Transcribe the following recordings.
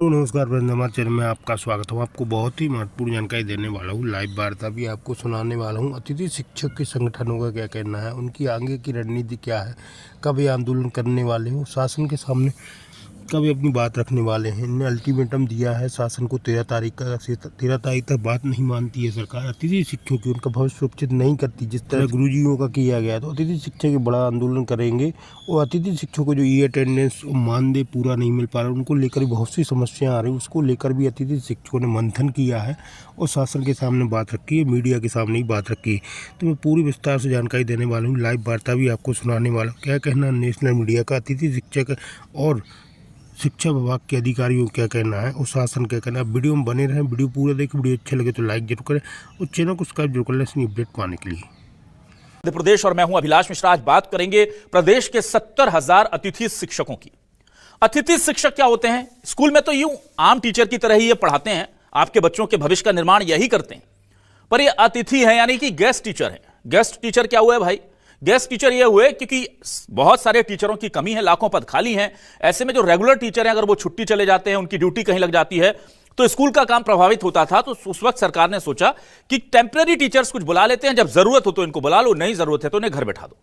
तो नमस्कार फ्रेंड्स, हमारे चैनल में आपका स्वागत है। आपको बहुत ही महत्वपूर्ण जानकारी देने वाला हूँ। लाइव वार्ता भी आपको सुनाने वाला हूँ। अतिथि शिक्षक के संगठनों का क्या कहना है, उनकी आगे की रणनीति क्या है, कब ये आंदोलन करने वाले हो, शासन के सामने कब ये अपनी बात रखने वाले हैं। इन्हें अल्टीमेटम दिया है शासन को 13 तारीख तक बात नहीं मानती है सरकार अतिथि शिक्षकों की, उनका भविष्य सुरक्षित नहीं करती जिस तरह गुरुजियों का किया गया, तो अतिथि शिक्षक ये बड़ा आंदोलन करेंगे। और अतिथि शिक्षकों को जो ई अटेंडेंस मानदेय पूरा नहीं मिल पा रहा, उनको लेकर भी बहुत सी समस्याएं आ रही, उसको लेकर भी अतिथि शिक्षकों ने मंथन किया है और शासन के सामने बात रखी है, मीडिया के सामने ही बात रखी है। तो मैं पूरी विस्तार से जानकारी देने वाला हूँ। लाइव वार्ता भी आपको सुनाने वाला हूँ। क्या कहना नेशनल मीडिया का, अतिथि शिक्षक और शिक्षा विभाग के अधिकारियों क्या कहना है और शासन क्या कहना है। वीडियो में बने रहें, वीडियो पूरा देखें। वीडियो अच्छा लगे तो लाइक जरूर करें और चैनल को सब्सक्राइब जरूर कर लें इसमें अपडेट पाने के लिए। मध्य प्रदेश और मैं हूं अभिलाष मिश्रा। आज बात करेंगे प्रदेश के 70,000 अतिथि शिक्षकों की। अतिथि शिक्षक क्या होते हैं? स्कूल में तो यूं आम टीचर की तरह ही ये पढ़ाते हैं, आपके बच्चों के भविष्य का निर्माण यही करते हैं, पर ये अतिथि है यानी कि गेस्ट टीचर है। गेस्ट टीचर क्या हुआ है भाई? गेस्ट टीचर ये हुए क्योंकि बहुत सारे टीचरों की कमी है, लाखों पद खाली हैं। ऐसे में जो रेगुलर टीचर हैं अगर वो छुट्टी चले जाते हैं, उनकी ड्यूटी कहीं लग जाती है, तो स्कूल का काम प्रभावित होता था। तो उस वक्त सरकार ने सोचा कि टेम्परेरी टीचर्स कुछ बुला लेते हैं, जब जरूरत हो तो इनको बुला लो, नहीं जरूरत है तो उन्हें घर बैठा दो।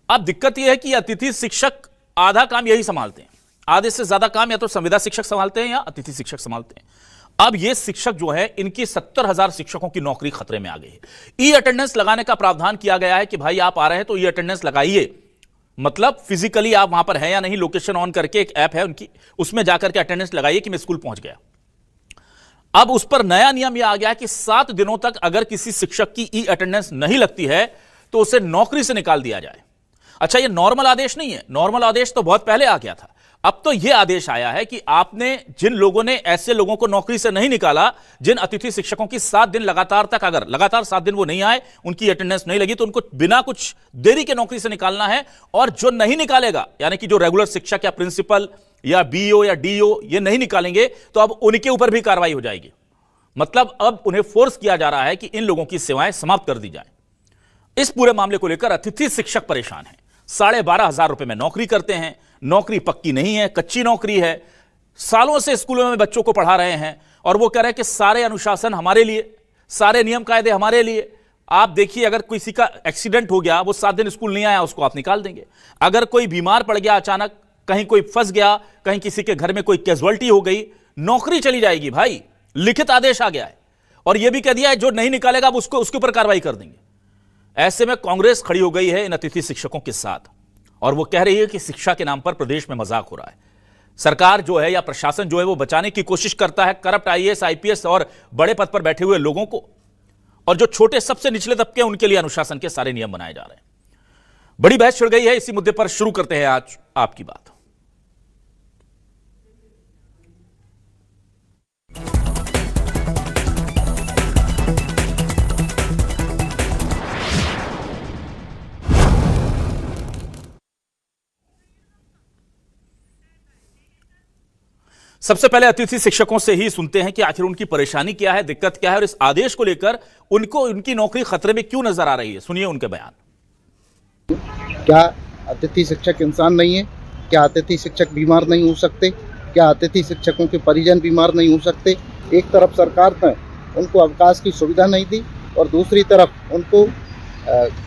अब दिक्कत यह है कि अतिथि शिक्षक आधा काम यही संभालते हैं, आधे से ज्यादा काम या तो संविदा शिक्षक संभालते हैं या अतिथि शिक्षक संभालते हैं। अब ये शिक्षक जो है, इनकी 70,000 शिक्षकों की नौकरी खतरे में आ गई है। ई अटेंडेंस लगाने का प्रावधान किया गया है कि भाई आप आ रहे हैं तो ई अटेंडेंस लगाइए, मतलब फिजिकली आप वहां पर हैं या नहीं, लोकेशन ऑन करके एक ऐप है उनकी, उसमें जाकर के अटेंडेंस लगाइए कि मैं स्कूल पहुंच गया। अब उस पर नया नियम यह आ गया कि 7 दिनों तक अगर किसी शिक्षक की ई अटेंडेंस नहीं लगती है तो उसे नौकरी से निकाल दिया जाए। अच्छा, यह नॉर्मल आदेश नहीं है, नॉर्मल आदेश तो बहुत पहले आ गया था। अब तो यह आदेश आया है कि आपने जिन लोगों ने ऐसे लोगों को नौकरी से नहीं निकाला, जिन अतिथि शिक्षकों की 7 दिन लगातार तक, अगर लगातार 7 दिन वो नहीं आए, उनकी अटेंडेंस नहीं लगी, तो उनको बिना कुछ देरी के नौकरी से निकालना है। और जो नहीं निकालेगा, यानी कि जो रेगुलर शिक्षक या प्रिंसिपल या बीओ या डीओ ये नहीं निकालेंगे, तो अब उनके ऊपर भी कार्रवाई हो जाएगी। मतलब अब उन्हें फोर्स किया जा रहा है कि इन लोगों की सेवाएं समाप्त कर दी जाए। इस पूरे मामले को लेकर अतिथि शिक्षक परेशान हैं। 12,500 रुपए में नौकरी करते हैं, नौकरी पक्की नहीं है, कच्ची नौकरी है, सालों से स्कूलों में बच्चों को पढ़ा रहे हैं और वो कह रहे हैं कि सारे अनुशासन हमारे लिए, सारे नियम कायदे हमारे लिए। आप देखिए, अगर किसी का एक्सीडेंट हो गया, वो 7 दिन स्कूल नहीं आया, उसको आप निकाल देंगे। अगर कोई बीमार पड़ गया अचानक, कहीं कोई फंस गया, कहीं किसी के घर में कोई कैजुअल्टी हो गई, नौकरी चली जाएगी भाई। लिखित आदेश आ गया है और यह भी कह दिया है जो नहीं निकालेगा अब उसके ऊपर कार्रवाई कर देंगे। ऐसे में कांग्रेस खड़ी हो गई है इन अतिथि शिक्षकों के साथ और वो कह रही है कि शिक्षा के नाम पर प्रदेश में मजाक हो रहा है। सरकार जो है या प्रशासन जो है वो बचाने की कोशिश करता है करप्ट आईएएस आईपीएस और बड़े पद पर बैठे हुए लोगों को, और जो छोटे सबसे निचले तबके हैं उनके लिए अनुशासन के सारे नियम बनाए जा रहे हैं। बड़ी बहस छिड़ गई है इसी मुद्दे पर। शुरू करते हैं आज आपकी बात। सबसे पहले अतिथि शिक्षकों से ही सुनते हैं कि आखिर उनकी परेशानी क्या है, दिक्कत क्या है और इस आदेश को लेकर उनको उनकी नौकरी खतरे में क्यों नजर आ रही है। सुनिए उनके बयान। क्या अतिथि शिक्षक इंसान नहीं है? क्या अतिथि शिक्षक बीमार नहीं हो सकते? क्या अतिथि शिक्षकों के परिजन बीमार नहीं हो सकते? एक तरफ सरकार ने उनको अवकाश की सुविधा नहीं दी और दूसरी तरफ उनको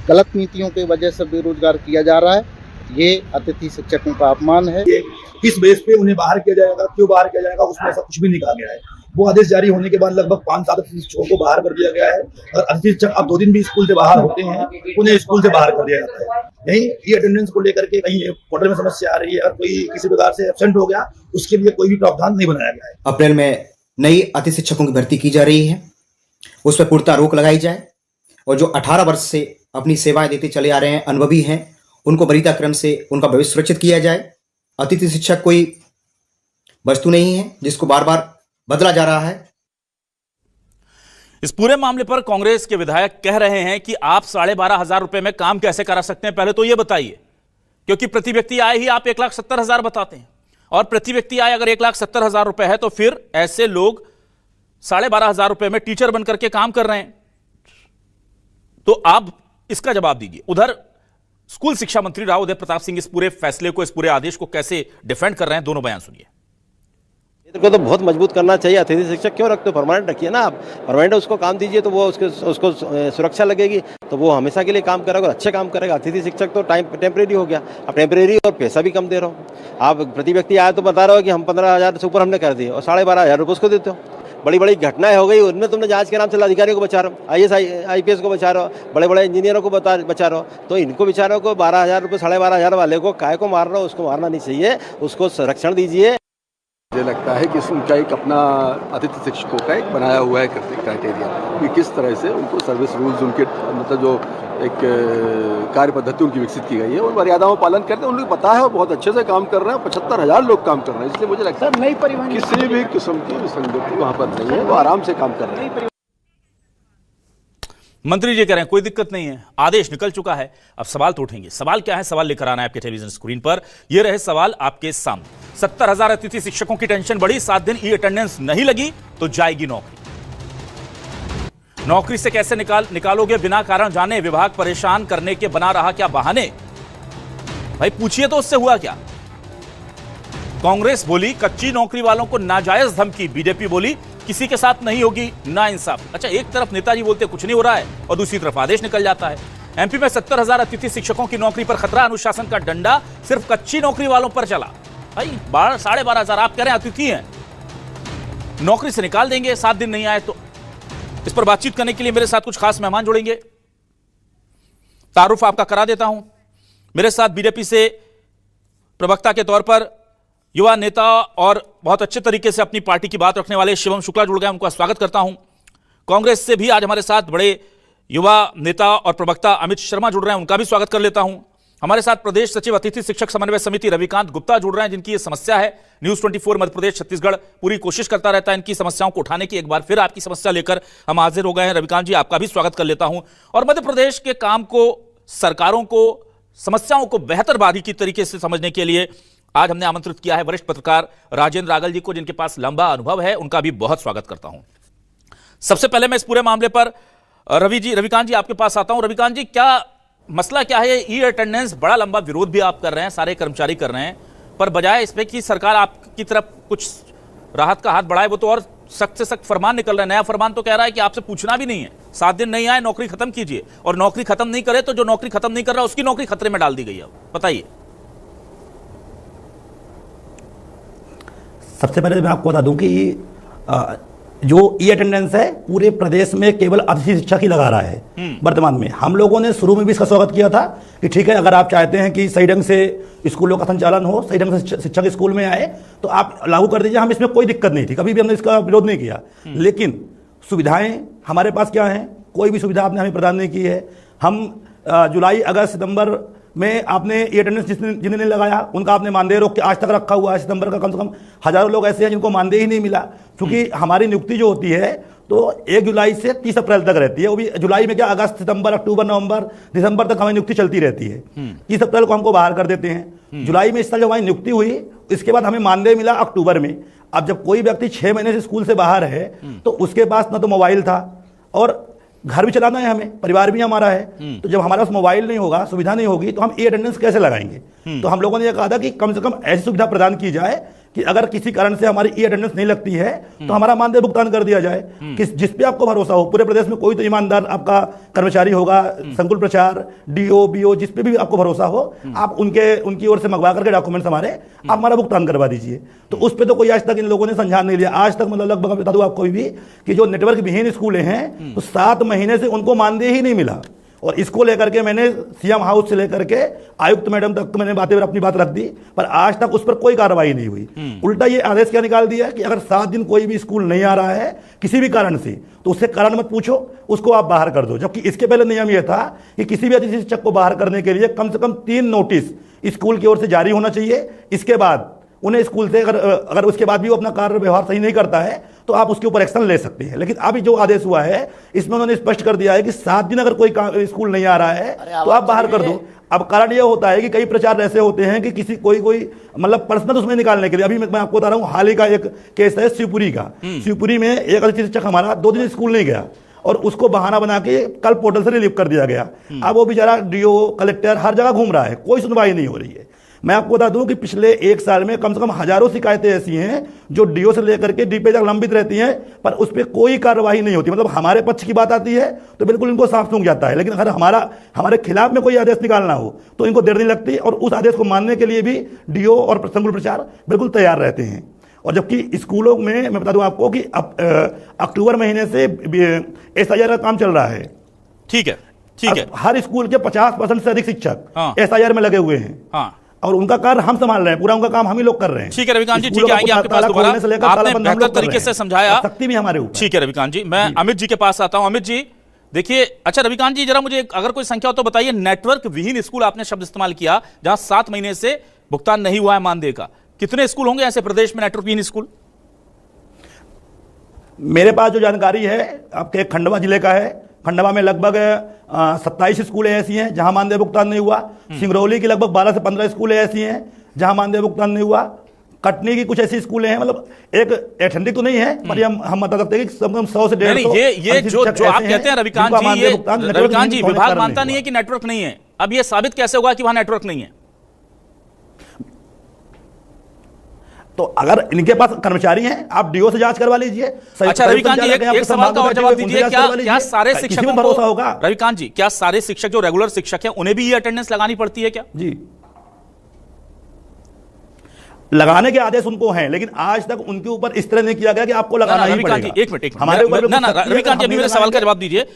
गलत नीतियों की वजह से बेरोजगार किया जा रहा है। ये अतिथि शिक्षकों का अपमान है। किस बेस पे उन्हें बाहर किया जाएगा, क्यों बाहर किया जाएगा, उसमें ऐसा कुछ भी नहीं कहा गया है। वो आदेश जारी होने के बाद लगभग 5-7 शिक्षकों को बाहर कर दिया गया है और अतिथि शिक्षक अब 2 दिन भी स्कूल से बाहर होते हैं, उन्हें स्कूल से बाहर कर दिया जाता है। यही ये अटेंडेंस को लेकर के कहीं पोर्टल में समस्या आ रही है और कोई किसी प्रकार से एब्सेंट हो गया, उसके लिए कोई भी प्रावधान नहीं बनाया गया है। अप्रैल में नई अतिथि शिक्षकों की भर्ती की जा रही है, उस पर पूर्णतः रोक लगाई जाए और जो 18 वर्ष से अपनी सेवाएं देते चले आ रहे हैं, अनुभवी हैं, उनको वरीयता क्रम से उनका भविष्य सुरक्षित किया जाए। अतिथि शिक्षक कोई वस्तु नहीं है जिसको बार बार बदला जा रहा है। इस पूरे मामले पर कांग्रेस के विधायक कह रहे हैं कि आप 12,500 रुपए में काम कैसे करा सकते हैं, पहले तो यह बताइए, क्योंकि प्रति व्यक्ति आय ही आप 1,70,000 बताते हैं और प्रति व्यक्ति आय अगर 1,70,000 रुपए है तो फिर ऐसे लोग 12,500 रुपए में टीचर बनकर के काम कर रहे हैं। तो आप इसका जवाब दीजिए। उधर स्कूल शिक्षा मंत्री राव उदय प्रताप सिंह इस पूरे फैसले को, इस पूरे आदेश को कैसे डिफेंड कर रहे हैं, दोनों बयान सुनिए। को तो बहुत मजबूत करना चाहिए। अतिथि शिक्षक क्यों रखते हो, परमानेंट रखिए ना आप। परमानेंट उसको काम दीजिए तो वो उसको सुरक्षा लगेगी, तो वो हमेशा के लिए काम करेगा और अच्छे काम करेगा। अतिथि शिक्षक तो टेम्परेरी हो गया, अब टेम्परेरी और पैसा भी कम दे रहा हो। आप प्रति व्यक्ति आए तो बता रहे हो कि हम 15,000 से ऊपर हमने कर दिए और 12,500 रुपये उसको देते हो। बड़ी बड़ी घटनाएं हो गई, उनमें तुमने जांच के नाम से अधिकारियों को बचा रहे हो, IAS IPS को बचा रहे हो, बड़े बड़े इंजीनियरों को बचा रहे हो। तो इनको बेचारों को 12,000 रुपये 12,500 वाले को काय को मार रहे हो, उसको मारना नहीं चाहिए, उसको संरक्षण दीजिए। मुझे लगता है कि उनका एक अपना अतिथि शिक्षकों का एक बनाया हुआ है क्राइटेरिया कि किस तरह से उनको सर्विस रूल्स, उनके मतलब जो एक कार्य पद्धति उनकी विकसित की गई है, उन मर्यादाओं पालन करते हैं। उनको पता है, वो बहुत अच्छे से काम कर रहे हैं। 75,000 लोग काम कर रहे हैं, इसलिए मुझे लगता है नई परिवहन किसी भी किस्म की विसंगति वहाँ पर नहीं है, वो आराम से काम कर रहे हैं। मंत्री जी कह रहे हैं कोई दिक्कत नहीं है, आदेश निकल चुका है, अब सवाल तो उठेंगे। सवाल क्या है, सवाल लेकर आना है आपके टेलीविजन स्क्रीन पर। ये रहे सवाल आपके सामने। 70,000 अतिथि शिक्षकों की टेंशन बढ़ी, 7 दिन ई अटेंडेंस नहीं लगी तो जाएगी नौकरी। नौकरी से कैसे निकालोगे बिना कारण जाने? विभाग परेशान करने के बना रहा क्या बहाने? भाई पूछिए तो उससे हुआ क्या? कांग्रेस बोली कच्ची नौकरी वालों को नाजायज धमकी, बीजेपी बोली किसी के साथ नहीं होगी नाइंसाफ। अच्छा, एक तरफ नेताजी बोलते कुछ नहीं हो रहा है और दूसरी तरफ आदेश निकल जाता है। एमपी में 70,000 अतिथि शिक्षकों की नौकरी पर खतरा, अनुशासन का डंडा सिर्फ कच्ची नौकरी वालों पर चला। भाई 12,500 आप कह रहे हैं अतिथि हैं, नौकरी से निकाल देंगे 7 दिन नहीं आए तो। इस पर बातचीत करने के लिए मेरे साथ कुछ खास मेहमान जुड़ेंगे, तारुफ आपका करा देता हूं। मेरे साथ बीजेपी से प्रवक्ता के तौर पर युवा नेता और बहुत अच्छे तरीके से अपनी पार्टी की बात रखने वाले शिवम शुक्ला जुड़ गए, उनका स्वागत करता हूं। कांग्रेस से भी आज हमारे साथ बड़े युवा नेता और प्रवक्ता अमित शर्मा जुड़ रहे हैं, उनका भी स्वागत कर लेता हूं। हमारे साथ प्रदेश सचिव अतिथि शिक्षक समन्वय समिति रविकांत गुप्ता जुड़ रहे हैं, जिनकी ये समस्या है। न्यूज 24 मध्य प्रदेश छत्तीसगढ़ पूरी कोशिश करता रहता है इनकी समस्याओं को उठाने की। एक बार फिर आपकी समस्या लेकर हम हाजिर हो गए हैं। रविकांत जी, आपका भी स्वागत कर लेता हूं। और मध्य प्रदेश के काम को, सरकारों को, समस्याओं को बेहतर बारीकी तरीके से समझने के लिए आज हमने आमंत्रित किया है वरिष्ठ पत्रकार राजेंद्र रागल जी को, जिनके पास लंबा अनुभव है। उनका भी बहुत स्वागत करता हूं। सबसे पहले मैं इस पूरे मामले पर रविकांत जी आपके पास आता हूं। रविकांत जी, क्या मसला क्या है? ई अटेंडेंस, बड़ा लंबा विरोध भी आप कर रहे हैं, सारे कर्मचारी कर रहे हैं, पर बजाय इसमें कि सरकार आपकी तरफ कुछ राहत का हाथ बढ़ाए, वो तो और सख्त से सख्त फरमान निकल रहा है। नया फरमान तो कह रहा है कि आपसे पूछना भी नहीं है, 7 दिन नहीं आए नौकरी खत्म कीजिए, और नौकरी खत्म नहीं करे तो जो नौकरी खत्म नहीं कर रहा उसकी नौकरी खतरे में डाल दी गई है। बताइए। सबसे पहले मैं आपको बता दूं कि जो ई अटेंडेंस है पूरे प्रदेश में केवल अतिथि शिक्षक ही लगा रहा है वर्तमान में। हम लोगों ने शुरू में भी इसका स्वागत किया था कि ठीक है, अगर आप चाहते हैं कि सही ढंग से स्कूलों का संचालन हो, सही ढंग से शिक्षक स्कूल में आए, तो आप लागू कर दीजिए। हम इसमें कोई दिक्कत नहीं थी, कभी भी हमने इसका विरोध नहीं किया। लेकिन सुविधाएं हमारे पास क्या हैं? कोई भी सुविधा आपने हमें प्रदान नहीं की है। हम जुलाई, अगस्त, सितंबर में आपने ये अटेंडेंस जिन्हें नहीं लगाया उनका आपने मानदेय रोक के आज तक रखा हुआ है। सितंबर का कम से कम हजारों लोग ऐसे हैं जिनको मानदेय ही नहीं मिला, क्योंकि हमारी नियुक्ति जो होती है तो 1 जुलाई से 30 अप्रैल तक रहती है। वो भी जुलाई में क्या, अगस्त, सितंबर, अक्टूबर, नवंबर, दिसंबर तक हमारी नियुक्ति चलती रहती है। 30 अप्रैल को हमको बाहर कर देते हैं। जुलाई में इस साल जब हमारी नियुक्ति हुई, इसके बाद हमें मानदेय मिला अक्टूबर में। अब जब कोई व्यक्ति 6 महीने से स्कूल से बाहर है तो उसके पास ना तो मोबाइल था और घर भी चलाना है, हमें परिवार भी हमारा है। तो जब हमारे पास मोबाइल नहीं होगा, सुविधा नहीं होगी, तो हम ई अटेंडेंस कैसे लगाएंगे? तो हम लोगों ने यह कहा था कि कम से कम ऐसी सुविधा प्रदान की जाए कि अगर किसी कारण से हमारी ई अटेंडेंस नहीं लगती है तो हमारा मानदेय भुगतान कर दिया जाए। जिस पे आपको भरोसा हो, पूरे प्रदेश में कोई तो ईमानदार आपका कर्मचारी होगा, संकुल प्रचार, डीओ, बीओ, जिस पे भी आपको भरोसा हो, आप उनकी ओर से मंगवा करके डॉक्यूमेंट्स हमारे, आप हमारा भुगतान करवा दीजिए। तो उस पर तो कोई आज तक इन लोगों ने संज्ञान नहीं लिया। आज तक मतलब लगभग बता दूं आपको भी कि जो नेटवर्क विहीन स्कूलें हैं तो 7 महीने से उनको मानदेय ही नहीं मिला। और इसको लेकर के मैंने सीएम हाउस से लेकर के आयुक्त मैडम तक तो मैंने अपनी बात रख दी, पर आज तक उस पर कोई कार्रवाई नहीं हुई। उल्टा ये आदेश क्या निकाल दिया कि अगर 7 दिन कोई भी स्कूल नहीं आ रहा है किसी भी कारण से, तो उससे कारण मत पूछो, उसको आप बाहर कर दो। जबकि इसके पहले नियम यह था कि किसी भी अतिथि शिक्षक को बाहर करने के लिए कम से कम 3 नोटिस स्कूल की ओर से जारी होना चाहिए। इसके बाद उन्हें स्कूल से अगर उसके बाद भी वो अपना कार्य व्यवहार सही नहीं करता है तो आप उसके ऊपर एक्शन ले सकते हैं। लेकिन अभी जो आदेश हुआ है इसमें उन्होंने स्पष्ट कर दिया है कि 7 दिन अगर कोई स्कूल नहीं आ रहा है तो आप बाहर कर दो। अब कारण यह होता है कि कई प्रचार ऐसे होते हैं कि किसी कोई मतलब पर्सनल उसमें निकालने के लिए। अभी मैं आपको बता रहा हूँ, हाल ही का एक केस है शिवपुरी का। शिवपुरी में एक अतिथि शिक्षक हमारा 2 दिन स्कूल नहीं गया और उसको बहाना बना के कल पोर्टल से रिलीव कर दिया गया। अब वो बेचारा डीओ, कलेक्टर हर जगह घूम रहा है, कोई सुनवाई नहीं हो रही है। मैं आपको बता दूं कि पिछले 1 साल में कम से कम हजारों शिकायतें ऐसी हैं जो डीओ से लेकर के डीपी तक लंबित रहती हैं, पर उस पर कोई कार्रवाई नहीं होती। मतलब हमारे पक्ष की बात आती है तो बिल्कुल इनको साफ सूंघ जाता है, लेकिन अगर हमारे खिलाफ में कोई आदेश निकालना हो तो इनको देर नहीं लगती, और उस आदेश को मानने के लिए भी डीओ और संकुल प्रचार बिल्कुल तैयार रहते हैं। और जबकि स्कूलों में मैं बता दूं आपको कि अक्टूबर महीने से SIR का काम चल रहा है। ठीक है, ठीक है। हर स्कूल के 50% से अधिक शिक्षक SIR में लगे हुए हैं। हाँ, और उनका कार्य हम संभाल रहे हैं, पूरा उनका काम हम ही लोग कर रहे हैं। ठीक है रविकांत जी, ठीक है, आएंगे आपके पास दोबारा। आपने बेहतर तरीके से समझाया, शक्ति भी हमारे ऊपर। ठीक है रविकांत जी, मैं अमित जी के पास आता हूं। अमित जी देखिए, अच्छा रविकांत जी जरा मुझे अगर कोई संख्या हो तो बताइए, नेटवर्क विहीन स्कूल आपने शब्द इस्तेमाल किया, जहां 7 महीने से भुगतान नहीं हुआ है मानदेय का, कितने स्कूल होंगे ऐसे प्रदेश में नेटवर्क विहीन स्कूल? मेरे पास जो जानकारी है आपके खंडवा जिले का है, खंडवा में लगभग 27 स्कूलें ऐसी हैं जहां मानदेय भुगतान नहीं हुआ। सिंगरौली की लगभग 12 से 15 स्कूलें ऐसी हैं जहां मानदेय भुगतान नहीं हुआ। कटनी की कुछ ऐसी स्कूलें हैं, मतलब एक एथेंटिक तो नहीं है, पर हम बता सकते हैं कि कम 100 से 150 ये जो आप कहते हैं रविकांत जी, विभाग मानता नहीं है कि नेटवर्क नहीं है, अब ये साबित कैसे होगा कि वहां नेटवर्क नहीं है? तो अगर इनके पास कर्मचारी हैं, आप डीओ से जांच करवा लीजिए। अच्छा रविकांत जी, एक सवाल का और जवाब दीजिए, क्या सारे शिक्षकों को भरोसा होगा? रविकांत जी, क्या सारे शिक्षक जो रेगुलर शिक्षक हैं उन्हें भी ये अटेंडेंस लगानी पड़ती है क्या? जी, लगाने के आदेश उनको हैं, लेकिन आज तक उनके ऊपर इस तरह नहीं किया गया कि आपको लगाना ही पड़ेगा। एक मिनट हमारे ऊपर रविकांत जी, अभी मेरे सवाल का जवाब दीजिए।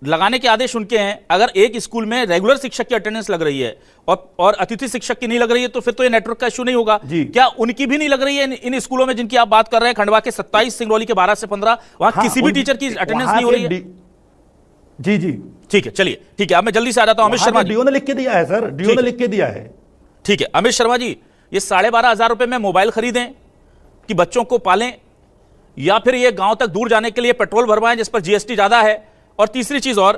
लगाने के आदेश उनके हैं, अगर एक स्कूल में रेगुलर शिक्षक की अटेंडेंस लग रही है और अतिथि शिक्षक की नहीं लग रही है, तो फिर तो ये नेटवर्क का इश्यू नहीं होगा। क्या उनकी भी नहीं लग रही है इन स्कूलों में जिनकी आप बात कर रहे हैं? खंडवा के 27, सिंगरौली के 12 से 15, वहां किसी भी टीचर की अटेंडेंस नहीं हो रही है? जी जी, ठीक है, चलिए ठीक है, अब मैं जल्दी से आ जाता हूं। अमित शर्मा, डीओ ने लिख के दिया है सर, डीओ ने लिख के दिया है। ठीक है अमित शर्मा जी, ये 12,500 रुपए में मोबाइल खरीदें कि बच्चों को पालें, या फिर ये गांव तक दूर जाने के लिए पेट्रोल भरवाएं जिस पर जीएसटी ज्यादा है? और तीसरी चीज और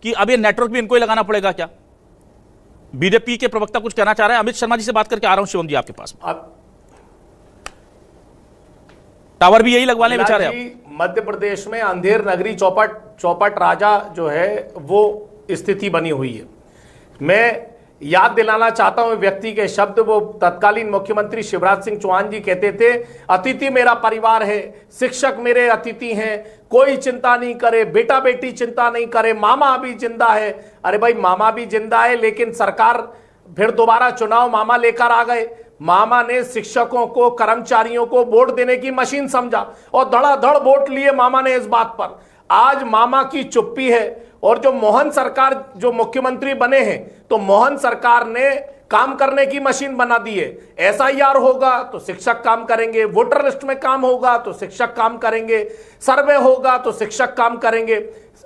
कि अब ये नेटवर्क भी इनको ही लगाना पड़ेगा क्या? बीजेपी के प्रवक्ता कुछ कहना चाह रहे हैं। अमित शर्मा जी से बात करके आ रहा हूं शिवम जी आपके पास। टावर भी यही लगवा लें बेचारे। मध्य प्रदेश में अंधेर नगरी चौपट राजा जो है वो स्थिति बनी हुई है। मैं याद दिलाना चाहता हूं व्यक्ति के शब्द, वो तत्कालीन मुख्यमंत्री शिवराज सिंह चौहान जी कहते थे, अतिथि मेरा परिवार है, शिक्षक मेरे अतिथि हैं, कोई चिंता नहीं करे, बेटा बेटी चिंता नहीं करे, मामा अभी जिंदा है। अरे भाई मामा भी जिंदा है, लेकिन सरकार फिर दोबारा चुनाव मामा लेकर आ गए। मामा ने शिक्षकों को, कर्मचारियों को वोट देने की मशीन समझा और धड़ाधड़ वोट लिए मामा ने इस बात पर। आज मामा की चुप्पी है, और जो मोहन सरकार जो मुख्यमंत्री बने हैं, तो मोहन सरकार ने काम करने की मशीन बना दी है। SIR होगा तो शिक्षक काम करेंगे, वोटर लिस्ट में काम होगा तो शिक्षक काम करेंगे, सर्वे होगा तो शिक्षक काम करेंगे।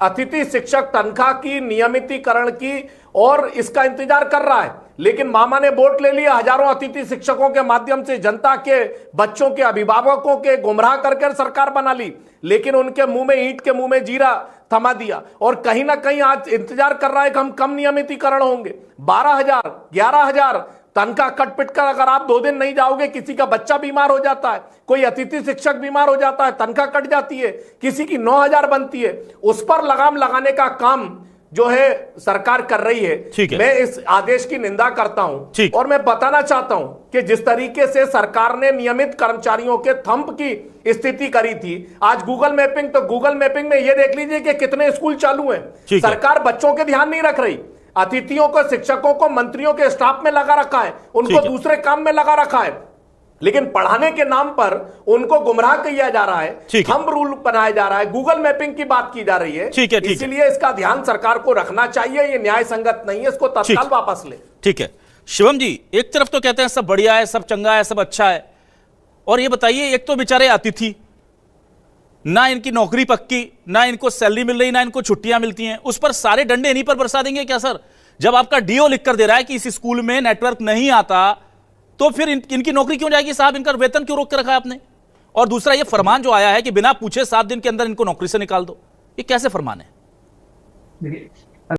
अतिथि शिक्षक तनख्वाह की नियमितीकरण की और इसका इंतजार कर रहा है, लेकिन मामा ने वोट ले लिया, हजारों अतिथि शिक्षकों के माध्यम से जनता के, बच्चों के, अभिभावकों के गुमराह करके सरकार बना ली, लेकिन उनके मुंह में ईंट के मुंह में जीरा थमा दिया। और कहीं ना कहीं आज इंतजार कर रहा है कि हम कम नियमितीकरण होंगे। 12,000, 11,000 तनख्वाह कट पिट कर अगर आप 2 दिन नहीं जाओगे, किसी का बच्चा बीमार हो जाता है, कोई अतिथि शिक्षक बीमार हो जाता है, तनख्वाह कट जाती है, किसी की 9,000 बनती है, उस पर लगाम लगाने का काम जो है सरकार कर रही है। मैं इस आदेश की निंदा करता हूं, और मैं बताना चाहता हूं कि जिस तरीके से सरकार ने नियमित कर्मचारियों के थंप की स्थिति करी थी, आज गूगल मैपिंग, तो गूगल मैपिंग में यह देख लीजिए कि कितने स्कूल चालू हैं। सरकार बच्चों के ध्यान नहीं रख रही, अतिथियों को, शिक्षकों को मंत्रियों के स्टाफ में लगा रखा है, उनको दूसरे काम में लगा रखा है, लेकिन पढ़ाने के नाम पर उनको गुमराह किया जा रहा है, थंब रूल बनाया जा रहा है, गूगल मैपिंग की बात की जा रही है। इसीलिए इसका ध्यान सरकार को रखना चाहिए, ये न्याय संगत नहीं है, इसको तत्काल वापस ले। ठीक है शिवम जी, एक तरफ तो कहते हैं सब बढ़िया है, सब चंगा है, सब अच्छा है, और ये बताइए, एक तो बेचारे अतिथि, ना इनकी नौकरी पक्की, ना इनको सैलरी मिल रही, ना इनको छुट्टियां मिलती हैं, उस पर सारे डंडे इन्हीं पर बरसा देंगे क्या सर? जब आपका डीओ लिख कर दे रहा है कि इस स्कूल में नेटवर्क नहीं आता, तो फिर इनकी नौकरी क्यों जाएगी साहब? इनका वेतन क्यों रोक के रखा है आपने? और दूसरा ये फरमान जो आया है कि बिना पूछे 7 दिन के अंदर इनको नौकरी से निकाल दो, ये कैसे फरमान है? देखिए